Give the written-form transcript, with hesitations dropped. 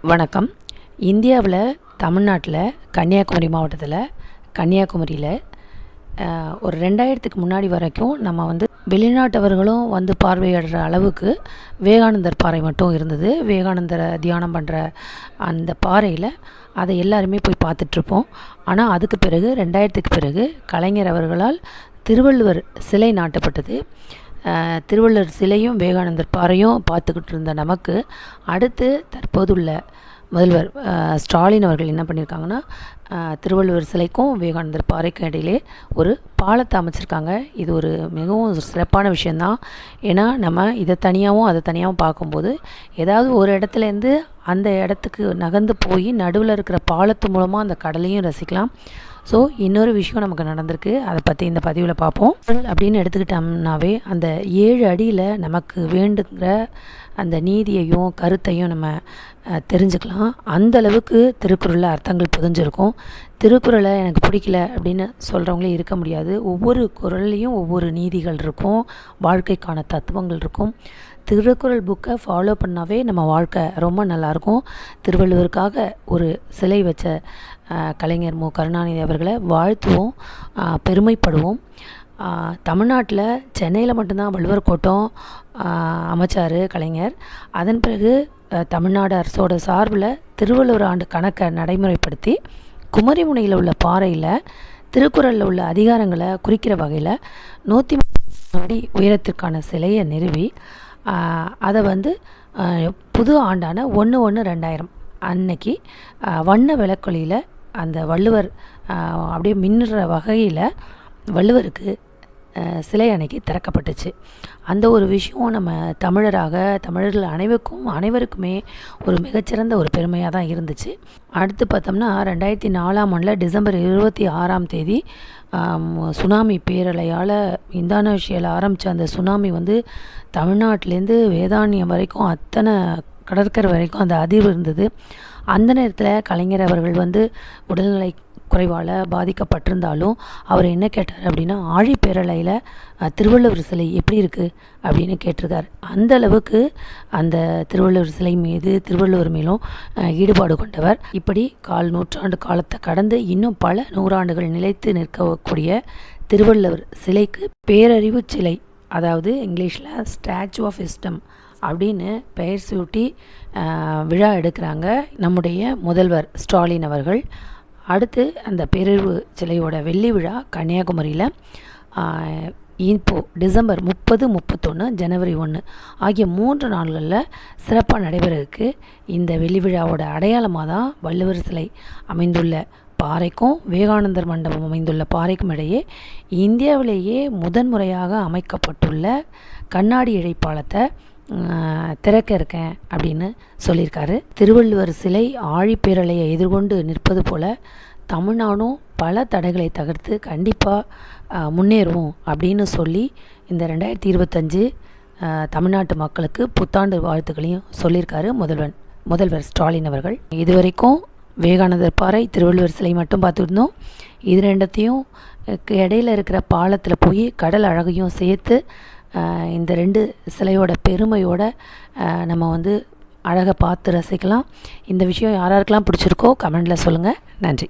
வணக்கம். இந்தியாவில் தமிழ்நாட்டில் கன்னியாகுமரி மாவட்டத்தில் கன்னியாகுமரியில் ஒரு 2000க்கு முன்னாடி வரைக்கும் நம்ம வெளிநாட்டவர்களும் பார்வையிடுற அளவுக்கு விவேகானந்தர் பாறை மட்டும் இருந்தது. விவேகானந்தரை தியானம் பண்ணுற அந்த பாறையில் அதை எல்லாருமே போய் பார்த்துட்ருப்போம். ஆனால் அதுக்கு பிறகு 2000க்கு பிறகு கலைஞர் அவர்களால் திருவள்ளுவர் சிலை நாட்டப்பட்டது. திருவள்ளுவர் சிலையும் விவேகானந்தர் பாறையும் பார்த்துக்கிட்டு இருந்த நமக்கு அடுத்து தற்போதுள்ள முதல்வர் ஸ்டாலின் அவர்கள் என்ன பண்ணியிருக்காங்கன்னா, திருவள்ளுவர் சிலைக்கும் விவேகானந்தர் பாறைக்கும் இடையிலே ஒரு பாலத்தை அமைச்சிருக்காங்க. இது ஒரு மிகவும் சிறப்பான விஷயந்தான். ஏன்னா நம்ம இதை தனியாகவும் அதை தனியாகவும் பார்க்கும்போது ஏதாவது ஒரு இடத்துலேருந்து அந்த இடத்துக்கு நகர்ந்து போய் நடுவில் இருக்கிற பாலத்து மூலமாக அந்த கடலையும் ரசிக்கலாம். ஸோ இன்னொரு விஷயம் நமக்கு நடந்திருக்கு, அதை பற்றி இந்த பதிவில் பார்ப்போம். அப்படின்னு எடுத்துக்கிட்டோம்னாவே அந்த 7 அடியில் நமக்கு வேண்டுங்கிற அந்த நீதியையும் கருத்தையும் நம்ம தெரிஞ்சுக்கலாம். அந்தளவுக்கு திருக்குறளில் அர்த்தங்கள் புதிஞ்சிருக்கும். திருக்குறளை எனக்கு பிடிக்கல அப்படின்னு சொல்கிறவங்களே இருக்க முடியாது. ஒவ்வொரு குறள்லேயும் ஒவ்வொரு நீதிகள் இருக்கும், வாழ்க்கைக்கான தத்துவங்கள் இருக்கும். திருக்குறள் புக்கை ஃபாலோ பண்ணாவே நம்ம வாழ்க்கை ரொம்ப நல்லாயிருக்கும். திருவள்ளுவருக்காக ஒரு சிலை வச்ச கலைஞர் மு கருணாநிதி அவர்களை வாழ்த்துவோம், பெருமைப்படுவோம். தமிழ்நாட்டில் சென்னையில் மட்டும்தான் வள்ளுவர் கோட்டம் அமைச்சார் கலைஞர். அதன் பிறகு தமிழ்நாடு அரசோட சார்பில் திருவள்ளுவர் ஆண்டு கணக்கை நடைமுறைப்படுத்தி குமரிமுனையில் உள்ள பாறையில் திருக்குறளில் உள்ள அதிகாரங்களை குறிக்கிற வகையில் 130 அடி உயரத்திற்கான சிலையை நிறுவி அதை புது ஆண்டான 1/1/2000 அன்னைக்கு வண்ண விளக்கொலியில் அந்த வள்ளுவர் அப்படியே மின்னுற வகையில் வள்ளுவருக்கு சிலை அன்னைக்கு திறக்கப்பட்டுச்சு. அந்த ஒரு விஷயம் நம்ம தமிழர்கள் அனைவருக்குமே ஒரு மிகச்சிறந்த ஒரு பெருமையாக தான் இருந்துச்சு. அடுத்து பார்த்தோம்னா 2004ஆம் ஆண்டில் டிசம்பர் 26ஆம் தேதி சுனாமி பேரலையால் இந்தோனேஷியாவில் ஆரம்பித்த அந்த சுனாமி தமிழ்நாட்டிலேருந்து வேதாரண்யம் வரைக்கும் அத்தனை கடற்கரை வரைக்கும் அந்த அதிர்வு இருந்தது. அந்த நேரத்தில் கலைஞர் அவர்கள் உடல்நிலை குறைவால் பாதிக்கப்பட்டிருந்தாலும் அவர் என்ன கேட்டார் அப்படின்னா, ஆழி பேரலையில் திருவள்ளுவர் சிலை எப்படி இருக்குது அப்படின்னு கேட்டிருக்கார். அந்த அளவுக்கு அந்த திருவள்ளுவர் சிலை மீது திருவள்ளுவர் மேலும் ஈடுபாடு கொண்டவர். இப்படி 1/4 நூற்றாண்டு காலத்தை கடந்து இன்னும் பல நூறாண்டுகள் நிலைத்து நிற்கக்கூடிய திருவள்ளுவர் சிலைக்கு பேரறிவு சிலை, அதாவது இங்கிலீஷில் ஸ்டாச்சு ஆஃப் விஸ்டம் அப்படின்னு பெயர் சூட்டி விழா எடுக்கிறாங்க நம்முடைய முதல்வர் ஸ்டாலின் அவர்கள். அடுத்து அந்த பேரறிவு சிலையோட வெள்ளி விழா கன்னியாகுமரியில் இப்போது டிசம்பர் 30, 31, ஜனவரி 1 ஆகிய 3 நாள்களில் சிறப்பாக நடைபெறதுக்கு இந்த வெள்ளி விழாவோட அடையாளமாக தான் வள்ளுவர் சிலை அமைந்துள்ள பாறைக்கும் விவேகானந்தர் மண்டபம் அமைந்துள்ள பாறைக்கும் இடையே இந்தியாவிலேயே முதன்முறையாக அமைக்கப்பட்டுள்ள கண்ணாடி இழைப்பாலத்தை திறக்க இருக்கேன் அப்படின்னு சொல்லியிருக்காரு. திருவள்ளுவர் சிலை ஆழிப்பேரலையை எதிர்கொண்டு நிற்பது போல தமிழ்நாடும் பல தடைகளை தகர்த்து கண்டிப்பாக முன்னேறும் அப்படின்னு சொல்லி இந்த 2025 தமிழ்நாட்டு மக்களுக்கு புத்தாண்டு வாழ்த்துக்களையும் சொல்லியிருக்காரு முதல்வர் ஸ்டாலின் அவர்கள். இதுவரைக்கும் விவேகானந்தர் பாறை, திருவள்ளுவர் சிலை மட்டும் பார்த்துருந்தோம். இது ரெண்டத்தையும் இடையில இருக்கிற பாலத்தில் போய் கடல் அழகையும் சேர்த்து இந்த 2 சிலையோட பெருமையோட நம்ம அழகை பார்த்து ரசிக்கலாம். இந்த விஷயம் யாராருக்கெல்லாம் பிடிச்சிருக்கோ கமெண்டில் சொல்லுங்கள். நன்றி.